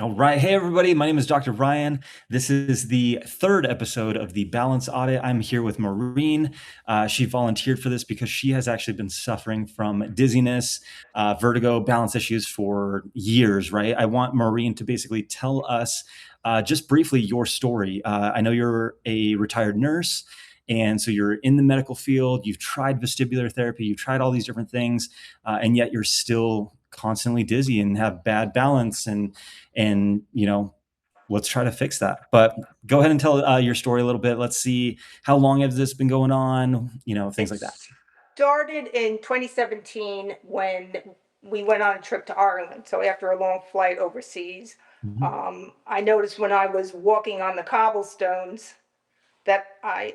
All right. Hey, everybody. My name is Dr. Ryan. This is the third episode of the Balance Audit. I'm here with Maureen. She volunteered for this because she has actually been suffering from dizziness, vertigo, balance issues for years, right? I want Maureen to basically tell us just briefly your story. I know you're a retired nurse. And so you're in the medical field, you've tried vestibular therapy, you've tried all these different things, and yet you're still constantly dizzy and have bad balance and let's try to fix that. But go ahead and tell your story a little bit. Let's see, how long has this been going on, things It like that. started in 2017 when we went on a trip to Ireland. So after a long flight overseas, Mhm. I noticed when I was walking on the cobblestones that I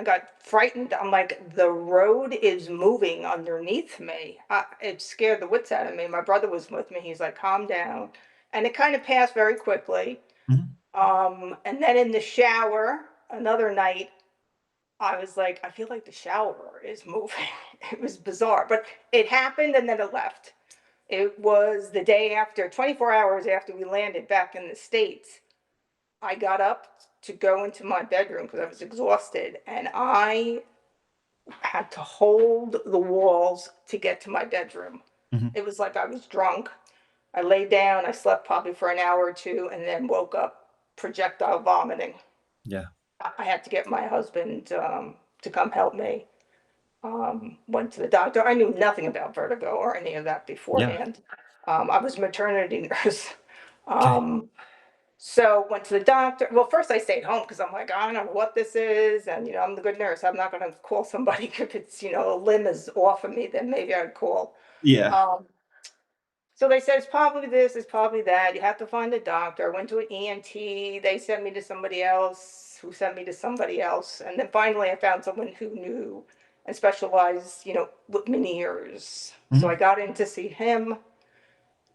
got frightened. I'm like, the road is moving underneath me. It scared the wits out of me. My brother was with me. He's like, calm down. And it kind of passed very quickly. Mhm. And then in the shower, another night, I was like, I feel like the shower is moving. It was bizarre, but it happened and then it left. It was the day after, 24 hours after we landed back in the States. I got up to go into my bedroom because I was exhausted and I had to hold the walls to get to my bedroom. Mhm. It was like I was drunk. I laid down, I slept probably for an hour or two, and then woke up projectile vomiting. Yeah. I had to get my husband to come help me. Went to the doctor. I knew nothing about vertigo or any of that Yeah. beforehand. I was a maternity nurse. Okay. Um, so went to the doctor. Well, first I stayed home because I'm like, I don't know what this is. And, I'm the good nurse. I'm not going to call somebody if it's, a limb is off of me, then maybe I'd call. Yeah. Um, so they said, it's probably this, it's probably that. You have to find a doctor. I went to an ENT. They sent me to somebody else who sent me to somebody else. And then finally I found someone who knew and specialized, with many ears. So I Mhm. got in to see him,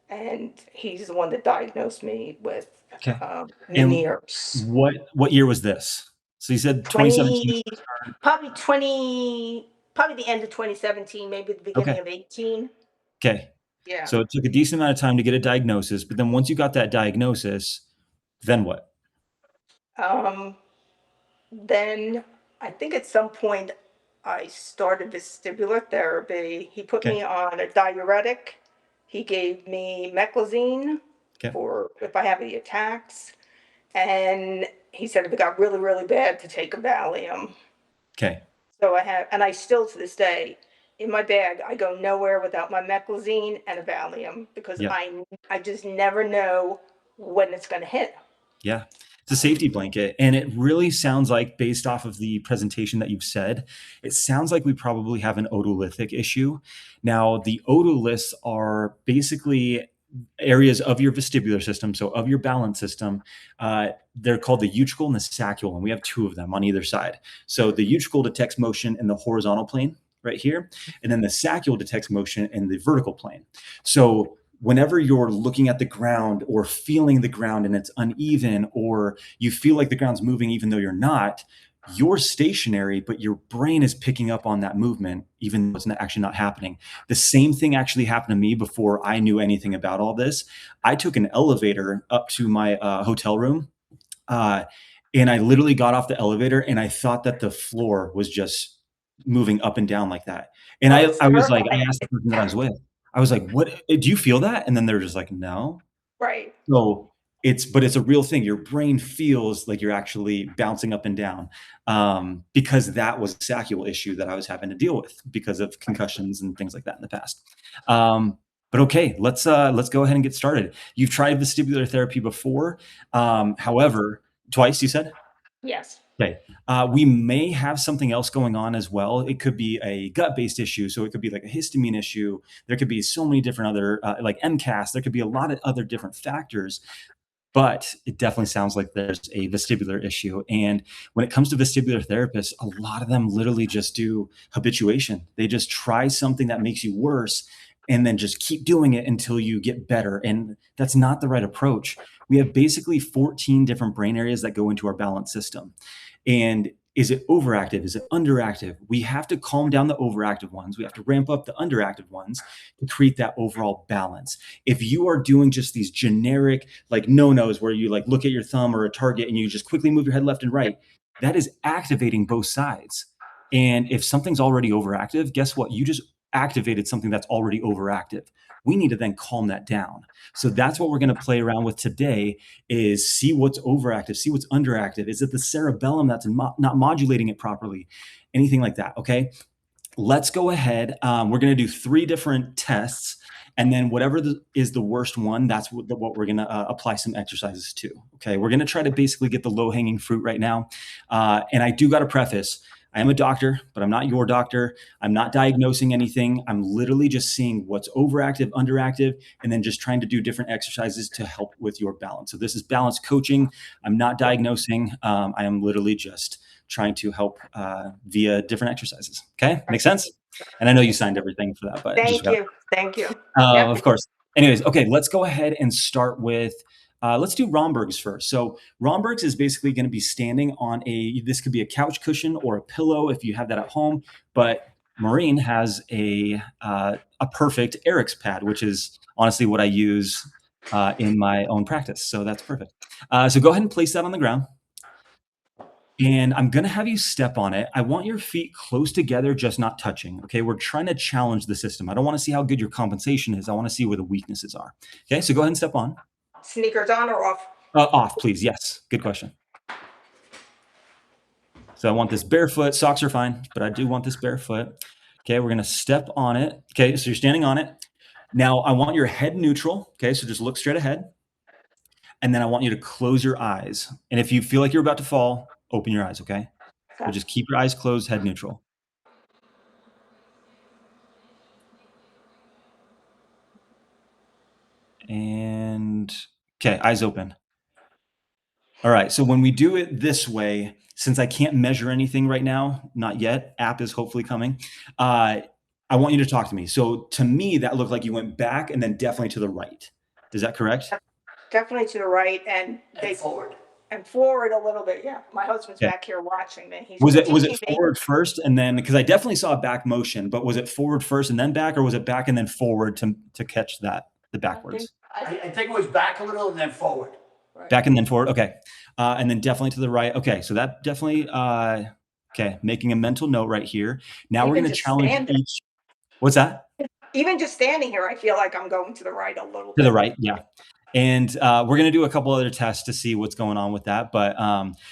and he's the one that diagnosed me with Okay. And Meniere's. what year was this? So you said 2017. 20, probably 20, probably the end of 2017, maybe the beginning Okay. of 18. Okay. Yeah. So it took a decent amount of time to get a diagnosis, but then once you got that diagnosis, then what? Um, then I think at some point I started vestibular therapy. He put Okay. me on a diuretic. He gave me Meclizine Okay. for if I have the attacks. And he said if it got really, really bad to take a Valium. Okay. So I have, and I still to this day, in my bag, I go nowhere without my Meclizine and a Valium because Yeah. I just never know when it's going to hit. Yeah. It's a safety blanket. And it really sounds like, based off of the presentation that you've said, it sounds like we probably have an otolithic issue. Now, the otoliths are basically areas of your vestibular system, so of your balance system. They're called the utricle and the saccule, and we have two of them on either side. So the utricle detects motion in the horizontal plane right here, and then the saccule detects motion in the vertical plane. So whenever you're looking at the ground or feeling the ground and it's uneven, or you feel like the ground's moving even though you're not, you're stationary, but your brain is picking up on that movement, even though it's actually not happening. The same thing actually happened to me before I knew anything about all this. I took an elevator up to my hotel room, uh, and I literally got off the elevator and I thought that the floor was just moving up and down like that. And Oh, I, it's I was like, I terrifying. asked the person that I was with, I was like, what, do you feel that? And then they're just like, no. Right. So but it's a real thing. Your brain feels like you're actually bouncing up and down, because that was a sacral issue that I was having to deal with because of concussions and things like that in the past. But okay, let's go ahead and get started. You've tried vestibular therapy before, however, twice you said. Yes. Okay. We may have something else going on as well. It could be a gut-based issue, so it could be like a histamine issue. There could be so many different other, like MCAS. There could be a lot of other different factors, but it definitely sounds like there's a vestibular issue. And when it comes to vestibular therapists, a lot of them literally just do habituation. They just try something that makes you worse and then just keep doing it until you get better. And that's not the right approach. We have basically 14 different brain areas that go into our balance system. And Is it overactive? Is it underactive? We have to calm down the overactive ones. We have to ramp up the underactive ones to create that overall balance. If you are doing just these generic like no-nos where you like look at your thumb or a target and you just quickly move your head left and right, that is activating both sides. And if something's already overactive, guess what? You just activated something that's already overactive. We need to then calm that down. So that's what we're going to play around with today is see what's overactive, see what's underactive. Is it the cerebellum that's not modulating it properly? Anything like that, okay? Let's go ahead. We're going to do 3 different tests, and then whatever is the worst one, that's what we're going to apply some exercises to, okay? We're going to try to basically get the low-hanging fruit right now. And I do got to preface, I am a doctor, but I'm not your doctor. I'm not diagnosing anything. I'm literally just seeing what's overactive, underactive, and then just trying to do different exercises to help with your balance. So this is balance coaching. I'm not diagnosing. I am literally just trying to help via different exercises. Okay, makes sense? And I know you signed everything for that, but just Thank got you. Thank you. Yep. of course. Anyways, okay, let's go ahead and start with let's do Romberg's first. So Romberg's is basically going to be standing on this could be a couch cushion or a pillow if you have that at home, but Maureen has a perfect Eric's pad, which is honestly what I use in my own practice. So that's perfect. So go ahead and place that on the ground. And I'm going to have you step on it. I want your feet close together, just not touching. Okay. We're trying to challenge the system. I don't want to see how good your compensation is. I want to see where the weaknesses are. Okay. So go ahead and step on. Sneakers on or off? Off, please. Yes. Good question. So I want this barefoot. Socks are fine, but I do want this barefoot. Okay. We're going to step on it. Okay. So you're standing on it. Now I want your head neutral. Okay. So just look straight ahead. And then I want you to close your eyes. And if you feel like you're about to fall, open your eyes. Okay. But just keep your eyes closed, head neutral. And okay, eyes open. All right. So when we do it this way, since I can't measure anything right now, not yet, app is hopefully coming. I want you to talk to me. So to me, that looked like you went back and then definitely to the right. Is that correct? Definitely to the right and forward. And forward a little bit. Yeah. My husband's Okay. back here watching me. He's Was it teaching me. forward first and then because I definitely saw a back motion, but was it forward first and then back, or was it back and then forward to catch the backwards? I think it was back a little and then forward. Right. Back and then forward. Okay. And then definitely to the right. Okay. So that definitely, okay. Making a mental note right here. Now we're Even going to just challenge standing. each. What's that? Even just standing here, I feel like I'm going to the right a little To bit. the right. Yeah. And we're going to do a couple other tests to see what's going on with that. But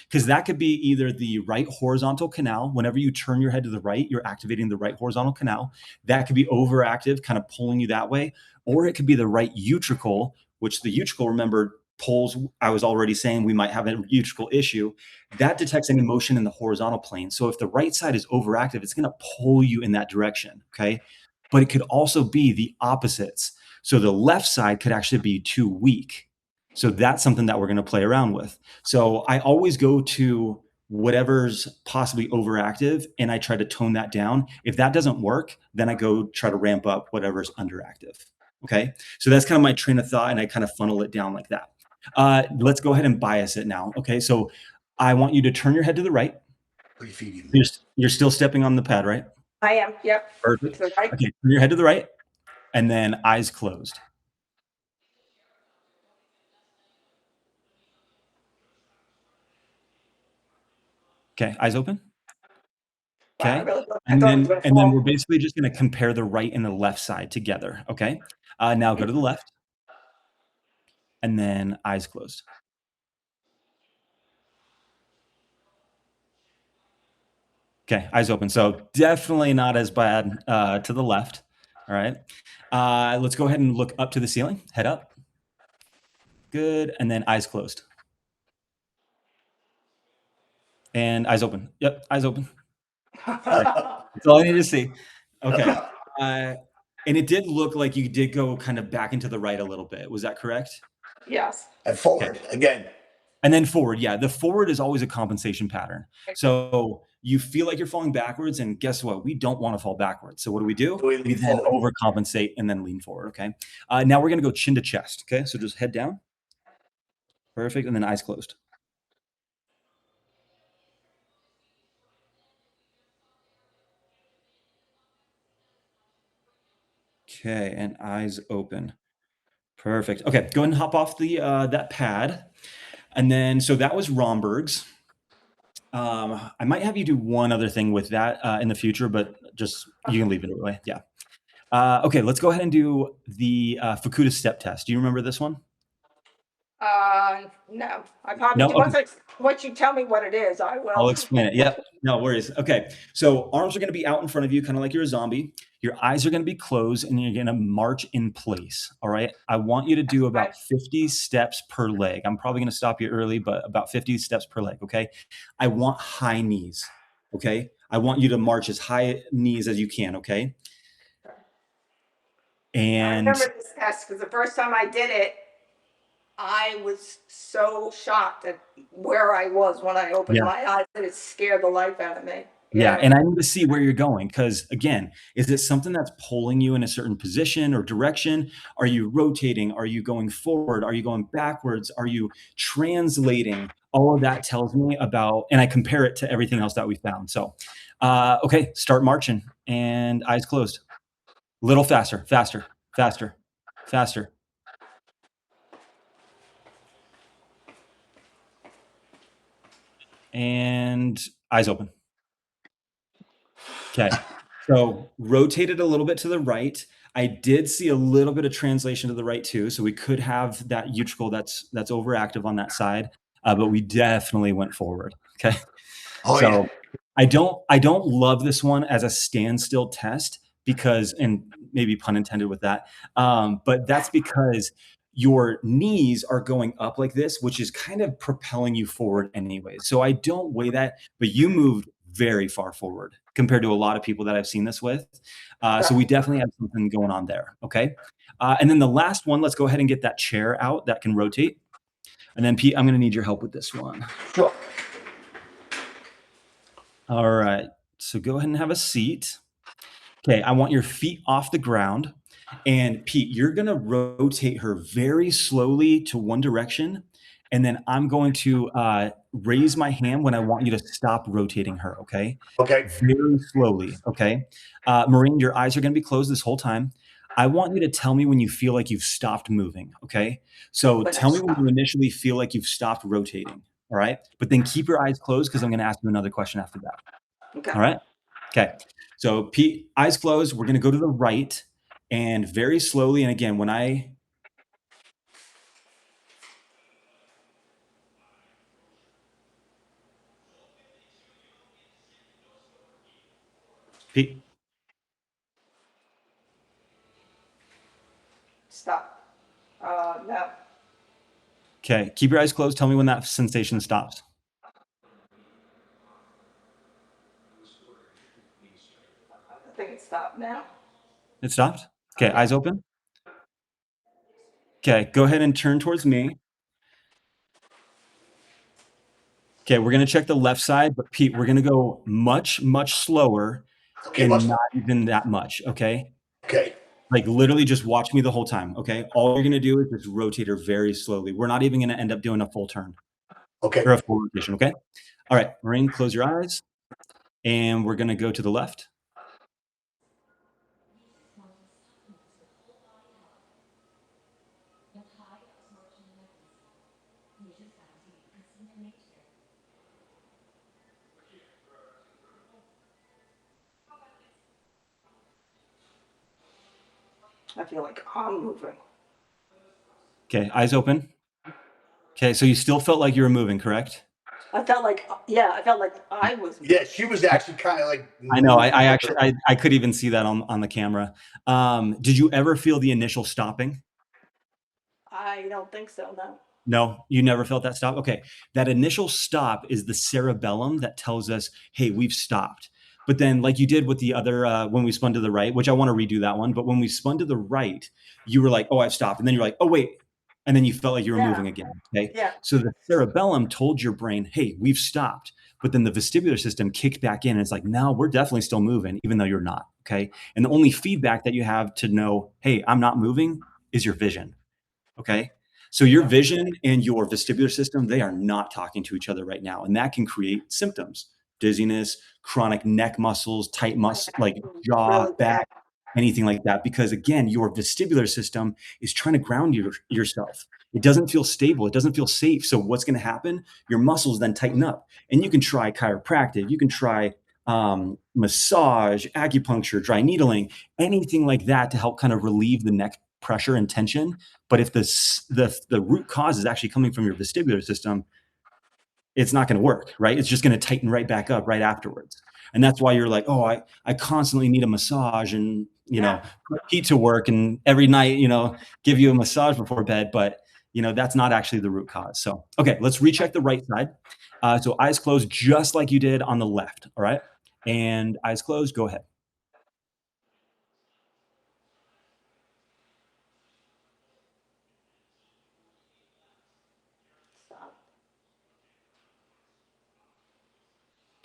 because that could be either the right horizontal canal. Whenever you turn your head to the right, you're activating the right horizontal canal. That could be overactive, kind of pulling you that way. Or it could be the right utricle, which the utricle, remember, pulls. I was already saying we might have a utricle issue. That detects any motion in the horizontal plane. So if the right side is overactive, it's going to pull you in that direction. Okay. But it could also be the opposites. So the left side could actually be too weak. So that's something that we're going to play around with. So I always go to whatever's possibly overactive and I try to tone that down. If that doesn't work, then I go try to ramp up whatever's underactive. Okay. So that's kind of my train of thought and I kind of funnel it down like that. Let's go ahead and bias it now. Okay. So I want you to turn your head to the right. Put your feet in. You're still stepping on the pad, right? I am. Yep. Perfect. To the right. Okay. Turn your head to the right and then eyes closed. Okay, eyes open. Okay, Wow, and then we're basically just going to compare the right and the left side together. Okay, now go to the left, and then eyes closed. Okay, eyes open. So definitely not as bad to the left. All right, let's go ahead and look up to the ceiling. Head up. Good, and then eyes closed. And eyes open. Yep, eyes open. That's all I need to see. Okay. And it did look like you did go kind of back into the right a little bit. Was that correct? Yes. And forward again. And then forward. Yeah. The forward is always a compensation pattern. So you feel like you're falling backwards. And guess what? We don't want to fall backwards. So what do? We then overcompensate and then lean forward. Okay. Now we're going to go chin to chest. Okay. So just head down. Perfect. And then eyes closed. Okay, and eyes open. Perfect. Okay, go ahead and hop off the that pad. And then, so that was Romberg's. I might have you do one other thing with that in the future, but just you can leave it away. Yeah. Okay, let's go ahead and do the Fukuda step test. Do you remember this one? No, I probably No? do. Okay. Once you tell me what it is, I I'll will. explain it. Yep. No worries. Okay. So arms are going to be out in front of you, kind of like you're a zombie. Your eyes are going to be closed and you're going to march in place. All right. I want you to do Okay. about 50 steps per leg. I'm probably going to stop you early, but about 50 steps per leg. Okay. I want high knees. Okay. I want you to march as high knees as you can. Okay. I And remember this test because the first time I did it, I was so shocked at where I was when I opened yeah. my eyes that it scared the life out of me. Yeah, Yeah. and I need to see where you're going because, again, is it something that's pulling you in a certain position or direction? Are you rotating? Are you going forward? Are you going backwards? Are you translating? All of that tells me about, and I compare it to everything else that we found. So, okay, start marching and eyes closed. Little faster, faster, faster, faster, and eyes open. Okay. So rotate it a little bit to the right. I did see a little bit of translation to the right too. So we could have that utricle that's overactive on that side, but we definitely went forward. Okay. Oh yeah. So I don't love this one as a standstill test because, and maybe pun intended with that, but that's because your knees are going up like this, which is kind of propelling you forward anyway. So I don't weigh that, but you moved very far forward compared to a lot of people that I've seen this with. So we definitely have something going on there. Okay. And then the last one, let's go ahead and get that chair out that can rotate. And then Pete, I'm going to need your help with this one. Sure. All right. So go ahead and have a seat. Okay. I want your feet off the ground. And Pete, you're going to rotate her very slowly to one direction. And then I'm going to raise my hand when I want you to stop rotating her. Okay. Okay. Very slowly. Okay. Maureen, your eyes are going to be closed this whole time. I want you to tell me when you feel like you've stopped moving. Okay. So When I tell me when stop. you initially feel like you've stopped rotating. All right. But then keep your eyes closed because I'm going to ask you another question after that. Okay. All right. Okay. So Pete, eyes closed. We're going to go to the right and very slowly. And again, when I, Pete, Stop. No. okay. Keep your eyes closed. Tell me when that sensation stops. I think it stopped now. It stopped. Okay. Eyes open. Okay. Go ahead and turn towards me. Okay, we're gonna check the left side, but Pete, we're gonna go much, much slower Okay. and not even that much, okay? Okay. Like, literally just watch me the whole time, okay? All you're gonna do is just rotate her very slowly. We're not even gonna end up doing a full turn Okay. or a full rotation, okay? All right, Maureen, close your eyes, and we're gonna go to the left. I feel like I'm moving. Okay, eyes open. Okay, so you still felt like you were moving, correct? I felt like, yeah, I felt like I was. Yeah, she was actually kind of like. I know, I actually I could even see that on the camera. Did you ever feel the initial stopping? I don't think so, no. No, you never felt that stop? Okay. That initial stop is the cerebellum that tells us, "Hey, we've stopped." But then like you did with the other, when we spun to the right, which I wanna redo that one, but when we spun to the right, you were like, "Oh, I've stopped." And then you're like, "Oh, wait." And then you felt like you were Yeah. moving again, okay? Yeah. So the cerebellum told your brain, "Hey, we've stopped." But then the vestibular system kicked back in and it's like, "No, we're definitely still moving, even though you're not," okay? And the only feedback that you have to know, "Hey, I'm not moving," is your vision. Okay. So your vision and your vestibular system, they are not talking to each other right now. And that can create symptoms, dizziness, chronic neck muscles, tight muscles, like jaw, Really back. bad. anything like that, because again, your vestibular system is trying to ground yourself. It doesn't feel stable. It doesn't feel safe. So what's going to happen? Your muscles then tighten up, and you can try chiropractic. You can try massage, acupuncture, dry needling, anything like that to help kind of relieve the neck pressure and tension. But if the root cause is actually coming from your vestibular system, it's not going to work, right? It's just going to tighten right back up right afterwards. And that's why you're like, oh, I constantly need a massage and, Yeah. put heat to work and every night, give you a massage before bed. But, that's not actually the root cause. So, okay, let's recheck the right side. So eyes closed, just like you did on the left. All right. And eyes closed, go ahead.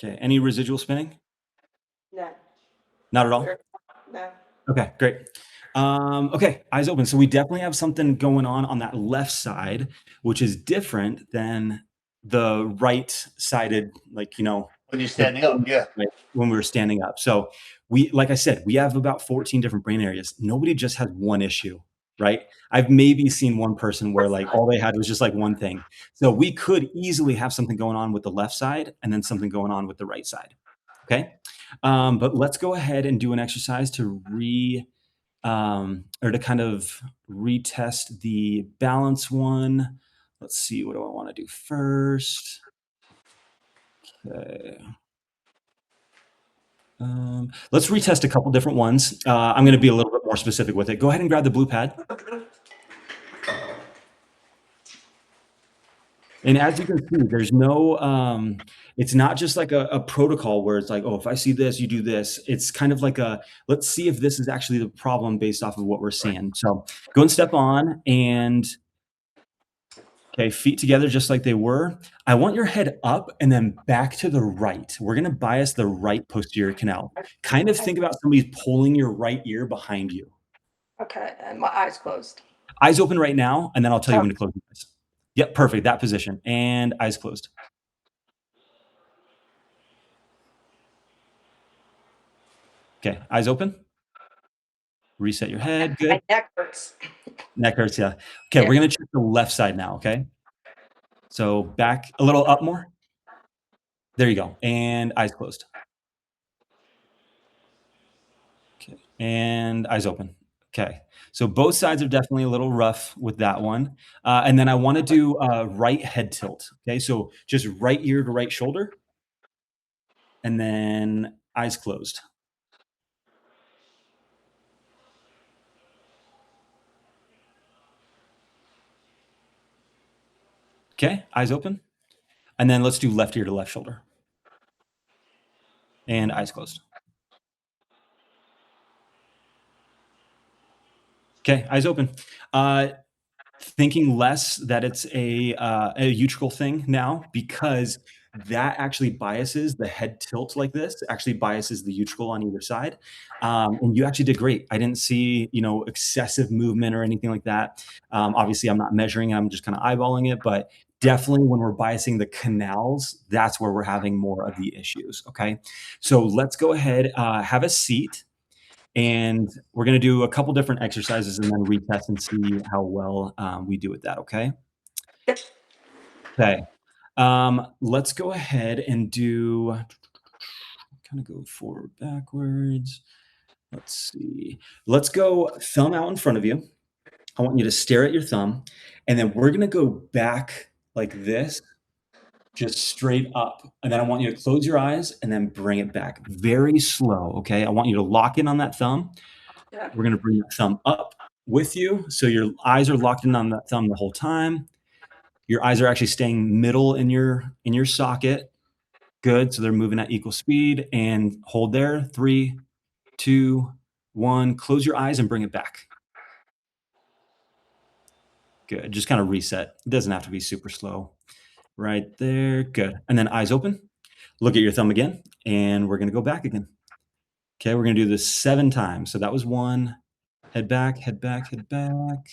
Okay. Any residual spinning? No. Not at all? No. Okay, great. Okay, eyes open. So we definitely have something going on that left side, which is different than the right-sided, When you're standing up, yeah. right, when we were standing up. So like I said, we have about 14 different brain areas. Nobody just has one issue, right? I've maybe seen one person where like all they had was just like one thing. So we could easily have something going on with the left side and then something going on with the right side. Okay. But let's go ahead and do an exercise to or to kind of retest the balance one. Let's see, what do I want to do first? Okay. Let's retest a couple different ones. I'm going to be a little bit more specific with it. Go ahead and grab the blue pad. And as you can see, there's no, it's not just like a protocol where it's like, oh, if I see this, you do this. It's kind of like let's see if this is actually the problem based off of what we're seeing. So go and step on and, okay, feet together just like they were. I want your head up and then back to the right. We're going to bias the right posterior canal. Kind of think about somebody's pulling your right ear behind you. Okay, and my eyes closed. Eyes open right now, and then I'll tell you Oh. when to close your eyes. Yep, perfect. That position. And eyes closed. Okay, eyes open. Reset your head. Good. My neck hurts. Neck hurts, yeah. Okay, Yeah. we're going to check the left side now, okay? So back a little up more. There you go. And eyes closed. Okay, and eyes open. Okay, so both sides are definitely a little rough with that one. And then I want to do right head tilt. Okay, so just right ear to right shoulder. And then eyes closed. Okay, eyes open. And then let's do left ear to left shoulder. And eyes closed. Okay, eyes open. Thinking less that it's a utricle thing now, because that actually biases the head tilt like this, actually biases the utricle on either side. And you actually did great. I didn't see, excessive movement or anything like that. Obviously, I'm not measuring it. I'm just kind of eyeballing it. But definitely when we're biasing the canals, that's where we're having more of the issues. Okay. So let's go ahead, have a seat. And we're going to do a couple different exercises and then retest and see how well we do with that. Okay. Okay. Let's go ahead and do kind of go forward, backwards. Let's see. Let's go thumb out in front of you. I want you to stare at your thumb, and then we're going to go back like this, just straight up. And then I want you to close your eyes and then bring it back very slow. Okay. I want you to lock in on that thumb. Yeah. We're going to bring that thumb up with you. So your eyes are locked in on that thumb the whole time. Your eyes are actually staying middle in your socket. Good. So they're moving at equal speed, and hold there. 3, 2, 1. Close your eyes and bring it back. Good. Just kind of reset. It doesn't have to be super slow. Right there. Good. And then eyes open. Look at your thumb again, and we're going to go back again. Okay. We're going to do this 7 times. So that was 1. Head back, head back, head back.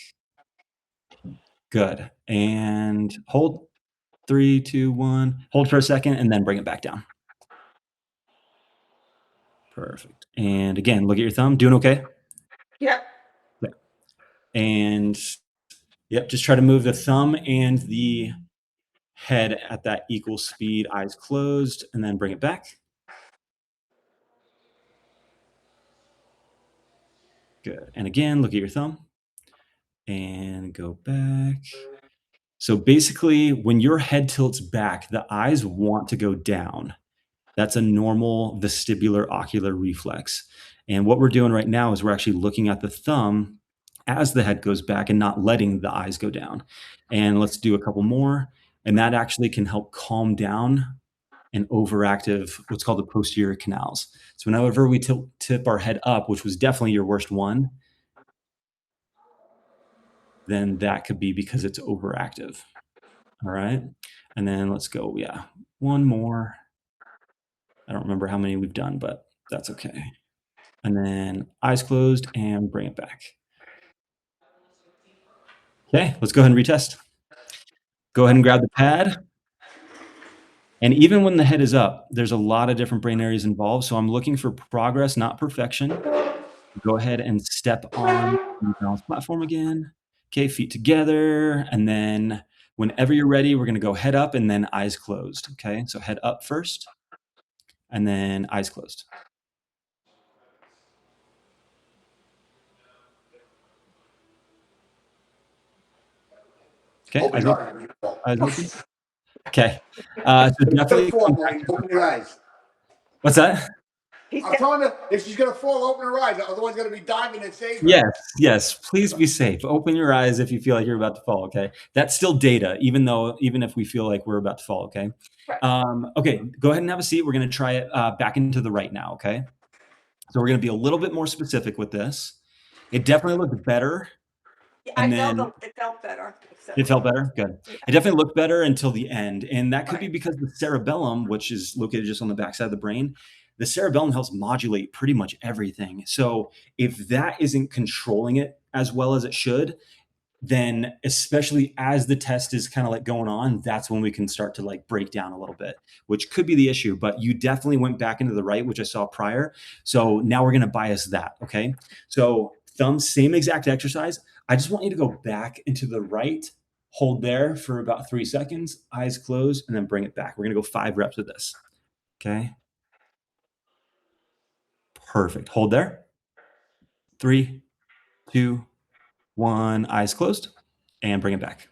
Good. And hold. 3, 2, 1. Hold for a second and then bring it back down. Perfect. And again, look at your thumb. Doing okay? Yep. And yep, just try to move the thumb and the head at that equal speed, eyes closed, and then bring it back. Good. And again, look at your thumb and go back. So basically, when your head tilts back, the eyes want to go down. That's a normal vestibular ocular reflex. And what we're doing right now is we're actually looking at the thumb as the head goes back and not letting the eyes go down. And let's do a couple more. And that actually can help calm down an overactive, what's called the posterior canals. So whenever we tip our head up, which was definitely your worst one, then that could be because it's overactive. All right. And then let's go. Yeah. One more. I don't remember how many we've done, but that's okay. And then eyes closed and bring it back. Okay, let's go ahead and retest. Go ahead and grab the pad. And even when the head is up, there's a lot of different brain areas involved. So I'm looking for progress, not perfection. Go ahead and step on the balance platform again. Okay, feet together. And then whenever you're ready, we're going to go head up and then eyes closed. Okay, so head up first and then eyes closed. Okay, Open your eyes. eyes open. Okay, so definitely come back. Open your eyes. What's that? He I'm said, telling you, if she's gonna fall, open her eyes. Otherwise, gonna be diving and saving. Yes, please be safe. Open your eyes if you feel like you're about to fall, okay? That's still data, even if we feel like we're about to fall, okay? Right. Okay, go ahead and have a seat. We're gonna try it back into the right now, okay? So we're gonna be a little bit more specific with this. It definitely looked better. I And felt then it felt better. it felt better? Good. Yeah. It definitely looked better until the end, and that could be Right. because the cerebellum, which is located just on the backside of the brain, the cerebellum helps modulate pretty much everything. So if that isn't controlling it as well as it should, then especially as the test is kind of like going on, that's when we can start to like break down a little bit, which could be the issue. But you definitely went back into the right, which I saw prior. So now we're going to bias that. Okay. So thumb, same exact exercise. I just want you to go back into the right, hold there for about 3 seconds, eyes closed, and then bring it back. We're going to go 5 reps of this. Okay. Perfect. Hold there. 3, 2, 1, eyes closed, and bring it back.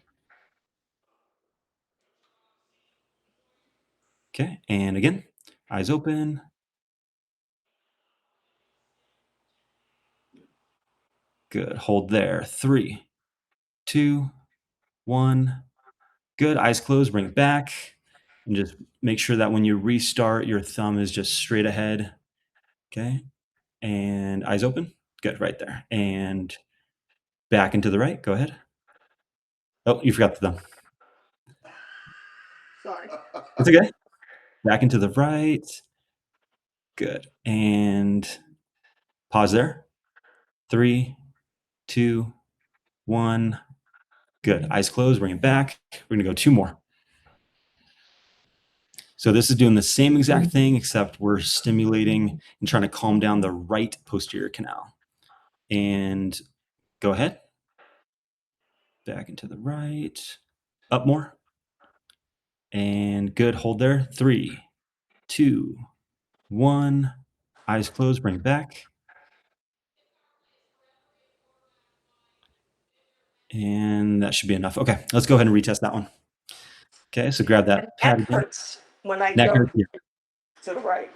Okay, and again, eyes open. Good. Hold there. 3, 2, 1. Good. Eyes closed. Bring it back. And just make sure that when you restart, your thumb is just straight ahead. Okay. And eyes open. Good. Right there. And back into the right. Go ahead. Oh, you forgot the thumb. Sorry. It's okay. Back into the right. Good. And pause there. 3, 2, 1. Good. Eyes closed. Bring it back. We're going to go 2 more. So this is doing the same exact thing, except we're stimulating and trying to calm down the right posterior canal. And go ahead. Back into the right. Up more. And good. Hold there. 3, 2, 1. Eyes closed. Bring it back. And that should be enough. Okay, let's go ahead and retest that one. Okay, so grab that pad Neck again. hurts when I Neck go hurts here. to the right.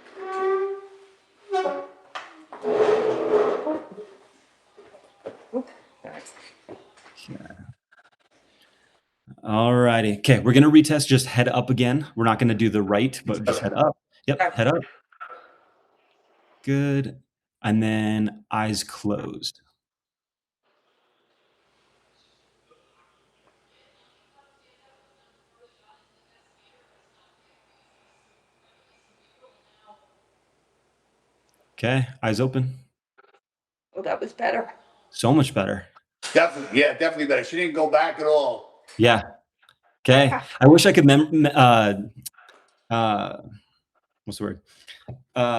All righty. Okay, we're going to retest just head up again. We're not going to do the right, but just head up. Yep, head up. Good. And then eyes closed. Okay, eyes open. Oh, that was better. So much better. Definitely, yeah, definitely better. She didn't go back at all. Yeah. Okay. I wish I could what's the word?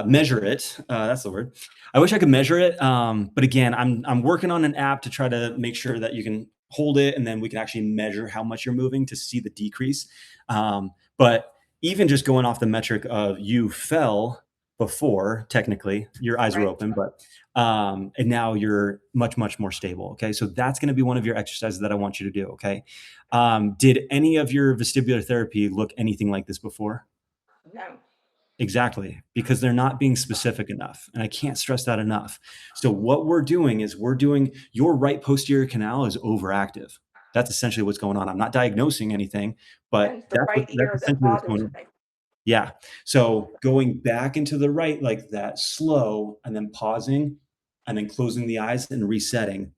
Measure it. That's the word. I wish I could measure it. But again, I'm working on an app to try to make sure that you can hold it and then we can actually measure how much you're moving to see the decrease. But even just going off the metric of you fell before, technically, your eyes were Right. open, but and now you're much, much more stable. Okay. So that's going to be one of your exercises that I want you to do. Okay. Did any of your vestibular therapy look anything like this before? No. Exactly, because they're not being specific enough, and I can't stress that enough. So what we're doing is your right posterior canal is overactive. That's essentially what's going on. I'm not diagnosing anything, And but it's the right that's ear that essentially what's going bothers on. me. Yeah. So going back into the right like that, slow, and then pausing, and then closing the eyes and resetting.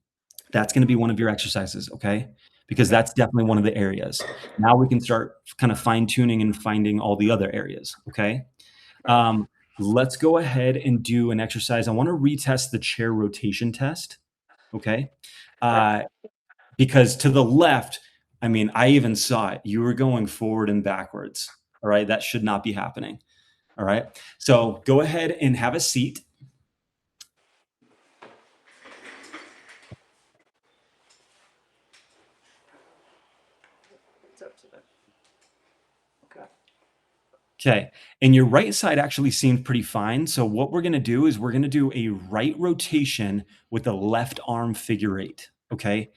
That's gonna be one of your exercises, okay? Because Okay. that's definitely one of the areas. Now we can start kind of fine tuning and finding all the other areas, okay? Right. Um, let's go ahead and do an exercise. I want to retest the chair rotation test. Okay. Right. Uh, because to the left, I mean, I even saw it. You were going forward and backwards. All right. That should not be happening. All right. So go ahead and have a seat. It's up to the. Okay. Okay. And your right side actually seemed pretty fine. So what we're going to do is we're going to do a right rotation with the left arm figure eight. Okay.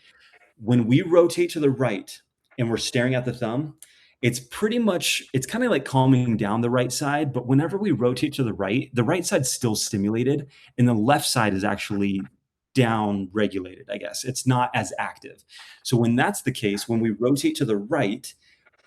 When we rotate to the right and we're staring at the thumb, it's kind of like calming down the right side. But whenever we rotate to the right side's still stimulated and the left side is actually down regulated, I guess. It's not as active. So when that's the case, when we rotate to the right,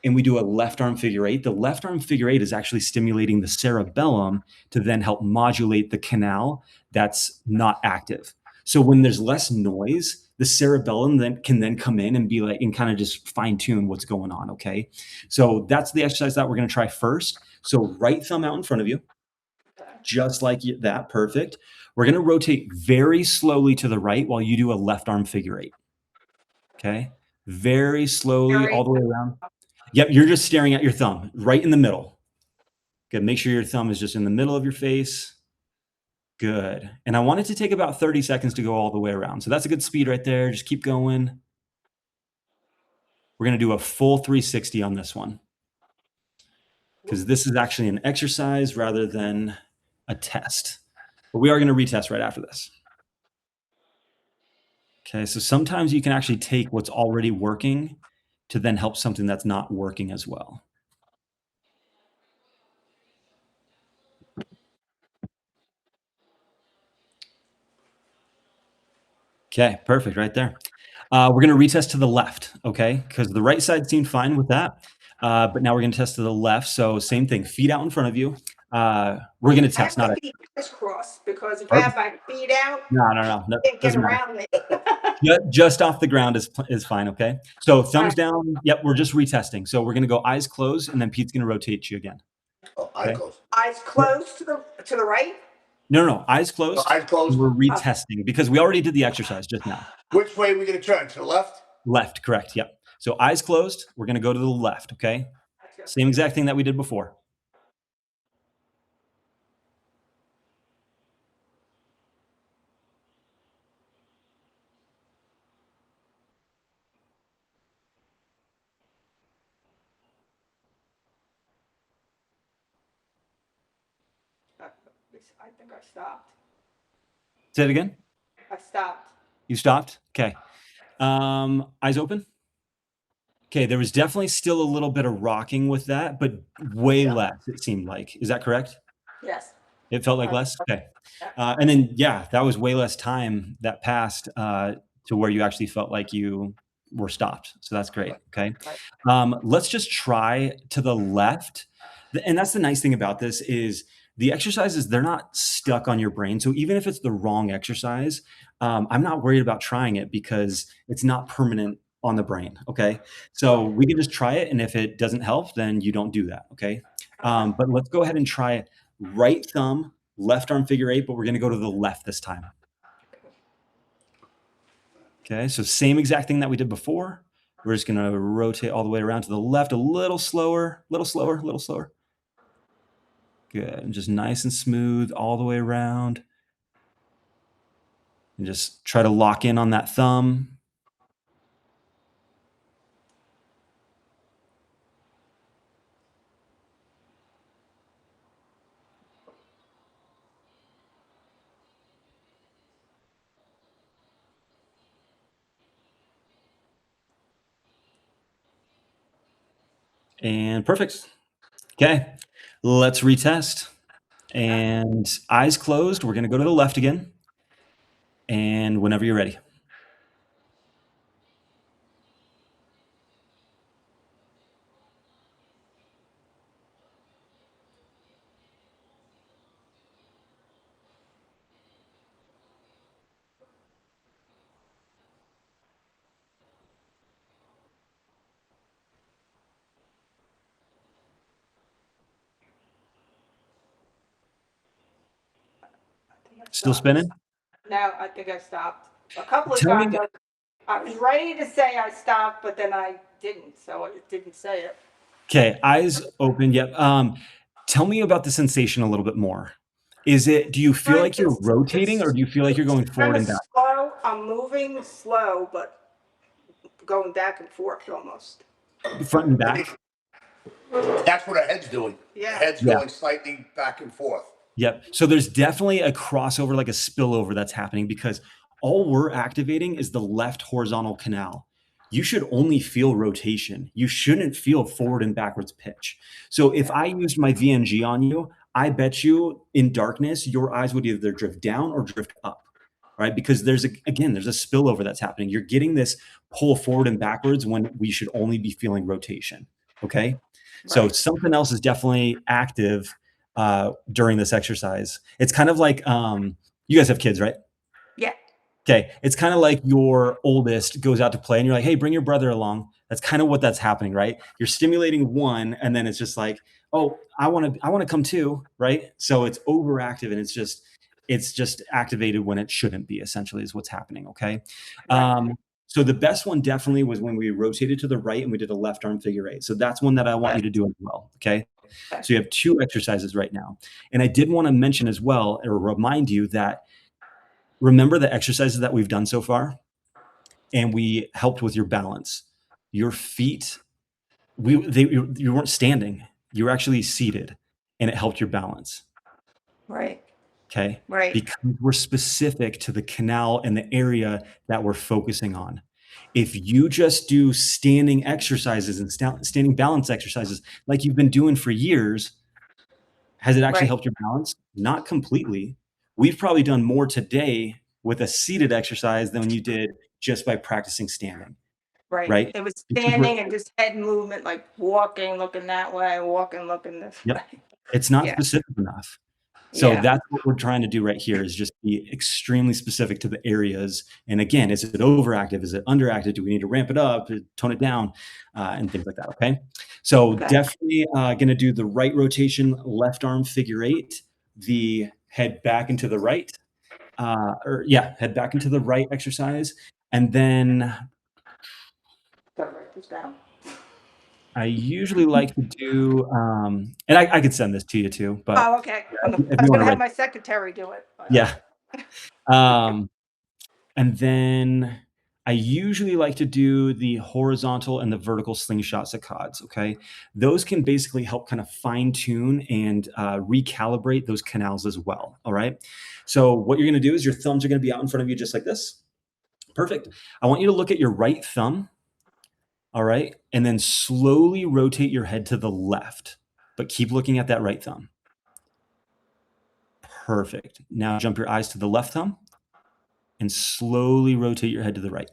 and we do a left arm figure eight, the left arm figure eight is actually stimulating the cerebellum to then help modulate the canal that's not active. So when there's less noise, the cerebellum then can come in and be like and kind of just fine tune what's going on. Okay, so that's the exercise that we're going to try first. So right thumb out in front of you, just like that. Perfect. We're going to rotate very slowly to the right while you do a left arm figure eight. Okay, very slowly all Very. the way around. Yep, you're just staring at your thumb right in the middle. Good. Make sure your thumb is just in the middle of your face. Good. And I want it to take about 30 seconds to go all the way around. So that's a good speed right there. Just keep going. We're going to do a full 360 on this one because this is actually an exercise rather than a test. But we are going to retest right after this. Okay, so sometimes you can actually take what's already working to then help something that's not working as well. Okay, perfect right there. We're going to retest to the left, okay? Because the right side seemed fine with that. But now we're going to test to the left. So same thing, feet out in front of you. We're going to I have test, my not a feet crisscrossed because if I or, have my feet out, no, I that can't get doesn't matter. around it. Just off the ground is fine, okay? So thumbs Alright. down. Yep, we're just retesting. So we're going to go eyes closed, and then Pete's going to rotate you again. Oh, eyes Okay. closed. Eyes Yep. closed to the right. No, eyes No, closed. eyes closed. We're retesting because we already did the exercise just now. Which way are we going to turn? To the left? Left, correct. Yep. So eyes closed. We're going to go to the left, okay? Same exact thing that we did before. I think I stopped. Say it again. I stopped. You stopped? Okay. Eyes open? Okay, there was definitely still a little bit of rocking with that, but way less, it seemed like. Is that correct? Yes. It felt like less? Okay. Yeah. And then, yeah, that was way less time that passed to where you actually felt like you were stopped. So that's great. Okay. Let's just try to the left. And that's the nice thing about this is the exercises, they're not stuck on your brain. So even if it's the wrong exercise, I'm not worried about trying it because it's not permanent on the brain. Okay. So we can just try it. And if it doesn't help, then you don't do that. Okay. But let's go ahead and try it. Right thumb, left arm figure eight, but we're going to go to the left this time. Okay, so same exact thing that we did before. We're just going to rotate all the way around to the left a little slower, little slower, little slower. Good. And just nice and smooth all the way around. And just try to lock in on that thumb. And perfect. Okay, let's retest. And eyes closed, we're gonna go to the left again. And whenever you're ready. Still spinning? No, I think I stopped. A couple of Tell me, times I was ready to say I stopped, but then I didn't, so it didn't say it. okay, eyes open, yep. Tell me about the sensation a little bit more. Do you feel like you're rotating or do you feel like you're going forward and Kind of back? slow. I'm moving slow, but going back and forth almost. Front and back? That's what her head's doing. Yeah. Her head's Yeah. going slightly back and forth. Yep. So there's definitely a crossover, like a spillover that's happening because all we're activating is the left horizontal canal. You should only feel rotation. You shouldn't feel forward and backwards pitch. So if I used my VNG on you, I bet you in darkness, your eyes would either drift down or drift up, right? Because there's a spillover that's happening. You're getting this pull forward and backwards when we should only be feeling rotation. Okay. So Right. something else is definitely active during this exercise. It's kind of like you guys have kids, right? Yeah. Okay. It's kind of like your oldest goes out to play and you're like, hey, bring your brother along. That's kind of what that's happening, right? You're stimulating one and then it's just like, oh, I want to come too, right? So it's overactive and it's just activated when it shouldn't be, essentially, is what's happening. Okay. Right. So the best one definitely was when we rotated to the right and we did a left arm figure eight. So that's one that I want you to do as well. Okay. So you have two exercises right now. And I did want to mention as well, or remind you that remember the exercises that we've done so far, and we helped with your balance. Your feet, you weren't standing, you were actually seated, and it helped your balance. Right. Okay. Right. Because we're specific to the canal and the area that we're focusing on. If you just do standing exercises and standing balance exercises like you've been doing for years, has it actually Right. helped your balance? Not completely. We've probably done more today with a seated exercise than you did just by practicing standing, Right. right? It was Because we're standing and just head movement, like walking, looking that way, walking, looking this Yep. way. It's not Yeah. specific enough. So Yeah. that's what we're trying to do right here is just be extremely specific to the areas. And again, is it overactive? Is it underactive? Do we need to ramp it up, tone it down, and things like that? Okay. So Okay. definitely going to do the right rotation, left arm figure eight, the head back into the right, head back into the right exercise. And then Gotta write this down. I usually like to do, and I could send this to you too, but Oh, okay. I if was you want gonna to have write, my secretary do it. But, yeah. And then I usually like to do the horizontal and the vertical slingshot saccades. Okay. Those can basically help kind of fine tune and recalibrate those canals as well. All right. So what you're going to do is your thumbs are going to be out in front of you just like this. Perfect. I want you to look at your right thumb. All right. And then slowly rotate your head to the left, but keep looking at that right thumb. Perfect. Now jump your eyes to the left thumb and slowly rotate your head to the right.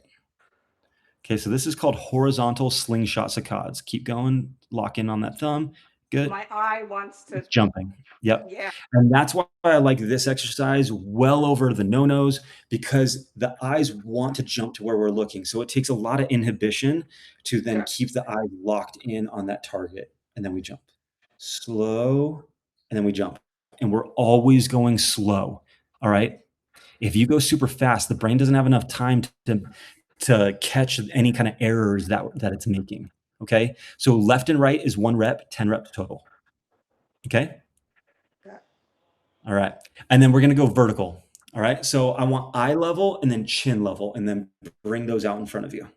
Okay, so this is called horizontal slingshot saccades. Keep going, lock in on that thumb. Good. my eye wants to. It's jumping. Yep. Yeah. And that's why I like this exercise well over the no-nos, because the eyes want to jump to where we're looking. So it takes a lot of inhibition to then Yeah. keep the eye locked in on that target. And then we jump. Slow, and then we jump. And we're always going slow. All right. If you go super fast, the brain doesn't have enough time to catch any kind of errors that it's making. Okay. So left and right is 1 rep, 10 reps total. Okay. All right. And then we're going to go vertical. All right. So I want eye level and then chin level, and then bring those out in front of you.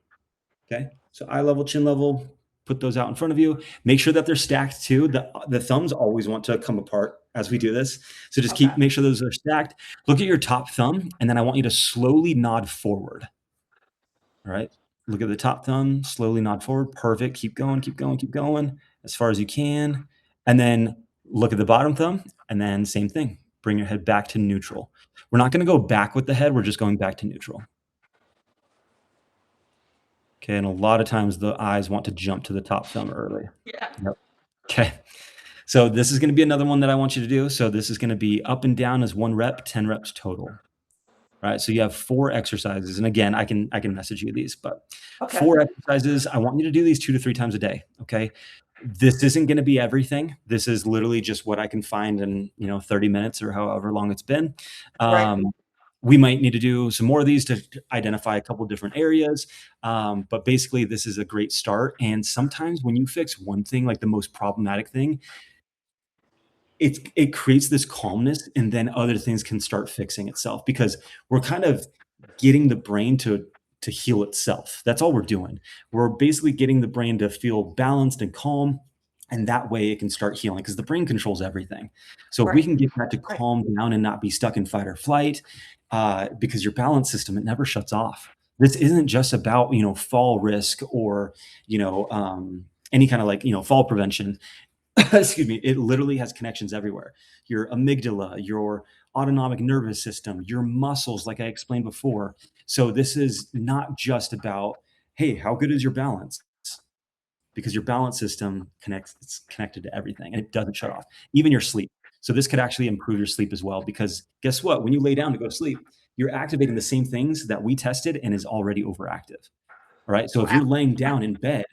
Okay. So eye level, chin level, put those out in front of you. Make sure that they're stacked too. The thumbs always want to come apart as we do this. So just Okay. make sure those are stacked. Look at your top thumb, and then I want you to slowly nod forward. All right. Look at the top thumb, slowly nod forward. Perfect. Keep going, keep going, keep going as far as you can. And then look at the bottom thumb, and then same thing. Bring your head back to neutral. We're not going to go back with the head. We're just going back to neutral. Okay. And a lot of times the eyes want to jump to the top thumb early. Yeah. Yep. Okay. So this is going to be another one that I want you to do. So this is going to be up and down as 1 rep, 10 reps total. All right. So you have 4 exercises. And again, I can message you these, but Okay. 4 exercises. I want you to do these 2 to 3 times a day. Okay. This isn't going to be everything. This is literally just what I can find in, 30 minutes or however long it's been. Right. We might need to do some more of these to identify a couple different areas. But basically this is a great start. And sometimes when you fix one thing, like the most problematic thing, it creates this calmness, and then other things can start fixing itself, because we're kind of getting the brain to heal itself. That's all we're doing. We're basically getting the brain to feel balanced and calm, and that way it can start healing, because the brain controls everything. So if we Right. can get that to Right. calm down and not be stuck in fight or flight, because your balance system, it never shuts off. This isn't just about fall risk or any kind of like fall prevention. Excuse me, it literally has connections everywhere. Your amygdala, your autonomic nervous system, your muscles, like I explained before. So this is not just about, hey, how good is your balance? Because your balance system it's connected to everything, and it doesn't shut off, even your sleep. So this could actually improve your sleep as well, because guess what? When you lay down to go to sleep, you're activating the same things that we tested and is already overactive. All right. So if Wow. you're laying down in bed,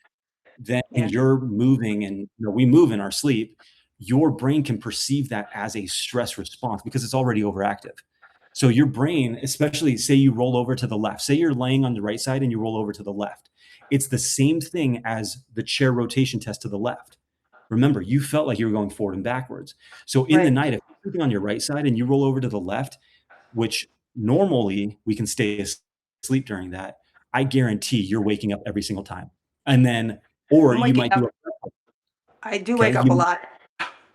then Yeah. you're moving, and we move in our sleep, your brain can perceive that as a stress response because it's already overactive. So your brain, especially say you roll over to the left, say you're laying on the right side and you roll over to the left, it's the same thing as the chair rotation test to the left. Remember, you felt like you were going forward and backwards. So in the Right. night, if you're sleeping on your right side and you roll over to the left, which normally we can stay asleep during that, I guarantee you're waking up every single time. And then, or I'm you waking might do up. a I do wake okay, up a lot.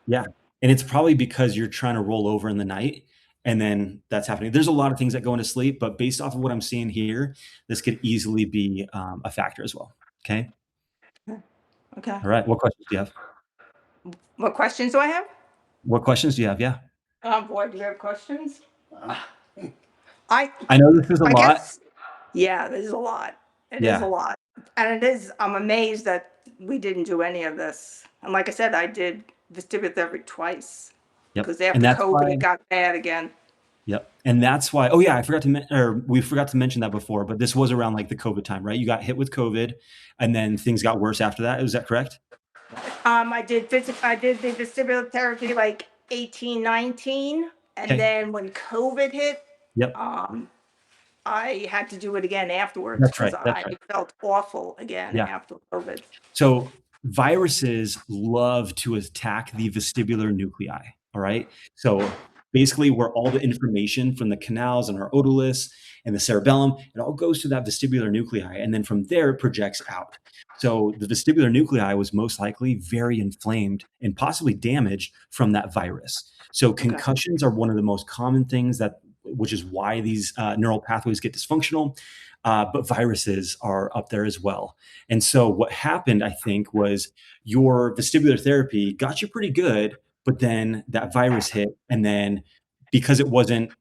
yeah, and it's probably because you're trying to roll over in the night, and then that's happening. There's a lot of things that go into sleep, but based off of what I'm seeing here, this could easily be a factor as well. Okay. Okay. All right. What questions do you have? What questions do I have? What questions do you have? Yeah. Boy, do you have questions? I I know this is a I lot. guess, yeah, this is a lot. It is a Yeah. lot. And it is, I'm amazed that we didn't do any of this. And like I said, I did vestibular therapy twice Yep. because And after that's COVID, why. it got bad again. Yep. And that's why. Oh yeah, I forgot to or we forgot to mention that before, but this was around like the COVID time, right? You got hit with COVID, and then things got worse after that. Is that correct? I did the vestibular therapy like 18, 19. And Okay. then when COVID hit, Yep. um, I had to do it again afterwards That's because right. That's I right. felt awful again Yeah. after COVID. So viruses love to attack the vestibular nuclei. All right. So basically, where all the information from the canals and our otoliths and the cerebellum, it all goes to that vestibular nuclei. And then from there, it projects out. So the vestibular nuclei was most likely very inflamed and possibly damaged from that virus. So Okay. concussions are one of the most common things which is why these neural pathways get dysfunctional. But viruses are up there as well. And so what happened, I think, was your vestibular therapy got you pretty good, but then that virus hit. And then because it wasn't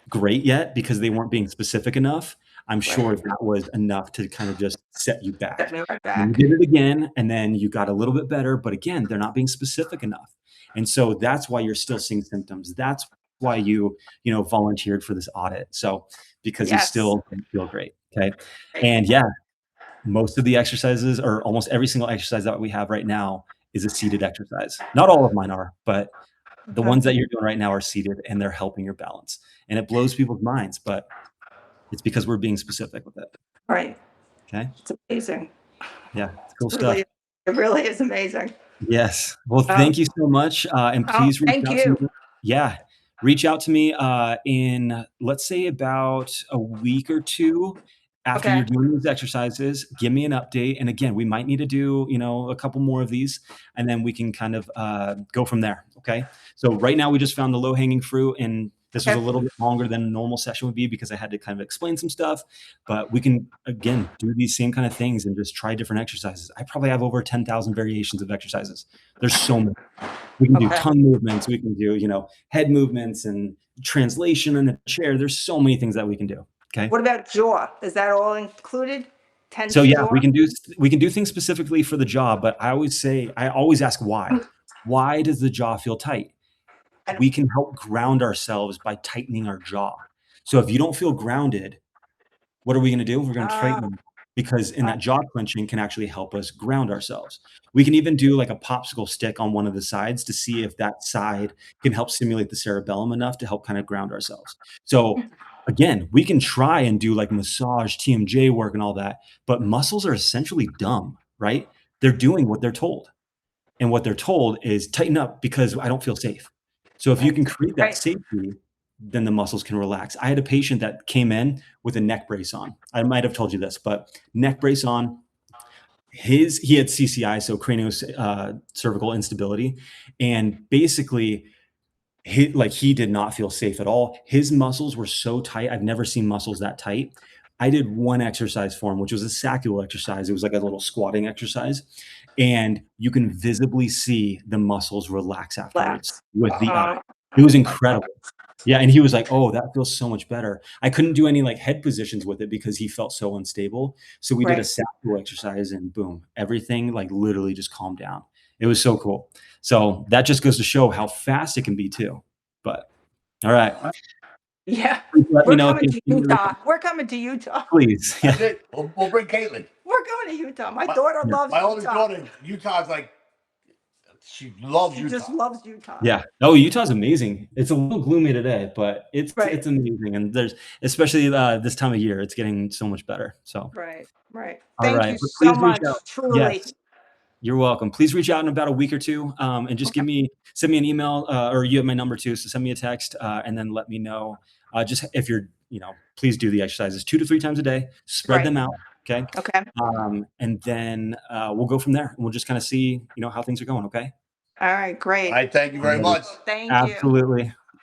great yet, because they weren't being specific enough, I'm sure Right. that was enough to kind of just set you Set back. me right And you back. did it again, and then you got a little bit better, but again, they're not being specific enough. And so that's why you're still seeing symptoms. That's why you volunteered for this audit. So because you Yes. still didn't feel great. Okay. Right. And yeah, most of the exercises, or almost every single exercise that we have right now, is a seated exercise. Not all of mine are, but the Okay. ones that you're doing right now are seated, and they're helping your balance. And it blows people's minds, but it's because we're being specific with it. Right. Okay. It's amazing. Yeah. It's cool It's stuff. really, it really is amazing. Yes. Well, Um, thank you so much. And oh, please reach thank out to you. me. Yeah. reach out to me in, let's say, about a week or two after Okay. you're doing these exercises. Give me an update. And again, we might need to do, a couple more of these, and then we can kind of go from there. Okay. So right now we just found the low hanging fruit, and this was a Okay. little bit longer than a normal session would be because I had to kind of explain some stuff, but we can again do these same kind of things and just try different exercises. I probably have over 10,000 variations of exercises. There's so many. We can do Okay. tongue movements. We can do, head movements and translation in a chair. There's so many things that we can do. Okay. What about jaw? Is that all included? So Tense yeah, jaw? we can do things specifically for the jaw, but I always ask why. Why does the jaw feel tight? And- We can help ground ourselves by tightening our jaw. So if you don't feel grounded, what are we gonna do? We're gonna tighten, because in that jaw clenching can actually help us ground ourselves. We can even do like a popsicle stick on one of the sides to see if that side can help stimulate the cerebellum enough to help kind of ground ourselves. So again, we can try and do like massage, TMJ work and all that, but muscles are essentially dumb, right? They're doing what they're told. And what they're told is tighten up because I don't feel safe. So if you can create that Right. safety, then the muscles can relax. I had a patient that came in with a neck brace on. I might have told you this, but neck brace on. He had CCI, so cranio cervical instability, and basically he did not feel safe at all. His muscles were so tight. I've never seen muscles that tight. I did one exercise for him, which was a sacral exercise. It was like a little squatting exercise. And you can visibly see the muscles relax afterwards with the eye. It was incredible. Yeah. And he was like, oh, that feels so much better. I couldn't do any like head positions with it because he felt so unstable. So we did a Right. sacral exercise and boom, everything like literally just calmed down. It was so cool. So that just goes to show how fast it can be too. But all right. Yeah. Please let me We're know if coming you to Utah. We're coming to Utah. please. That's Yeah. it. We'll bring Caitlin. We're going to Utah. My daughter Yeah. loves My oldest Utah. daughter, Utah's like, she loves She Utah. just loves Utah. Yeah. Oh, Utah's amazing. It's a little gloomy today, but it's Right. amazing. And there's especially this time of year, it's getting so much better. So Right. Right. all Thank right. you But so please reach much. out. Truly. Yes. You're welcome. Please reach out in about a week or two, and just send me an email, or you have my number too. So send me a text, and then let me know. Just if you're, please do the exercises 2 to 3 times a day. Spread Right. them out. Okay. Okay. And then we'll go from there. And we'll just kind of see, how things are going. Okay. All right. Great. All right, thank you very Alrighty. much. Thank you. Absolutely.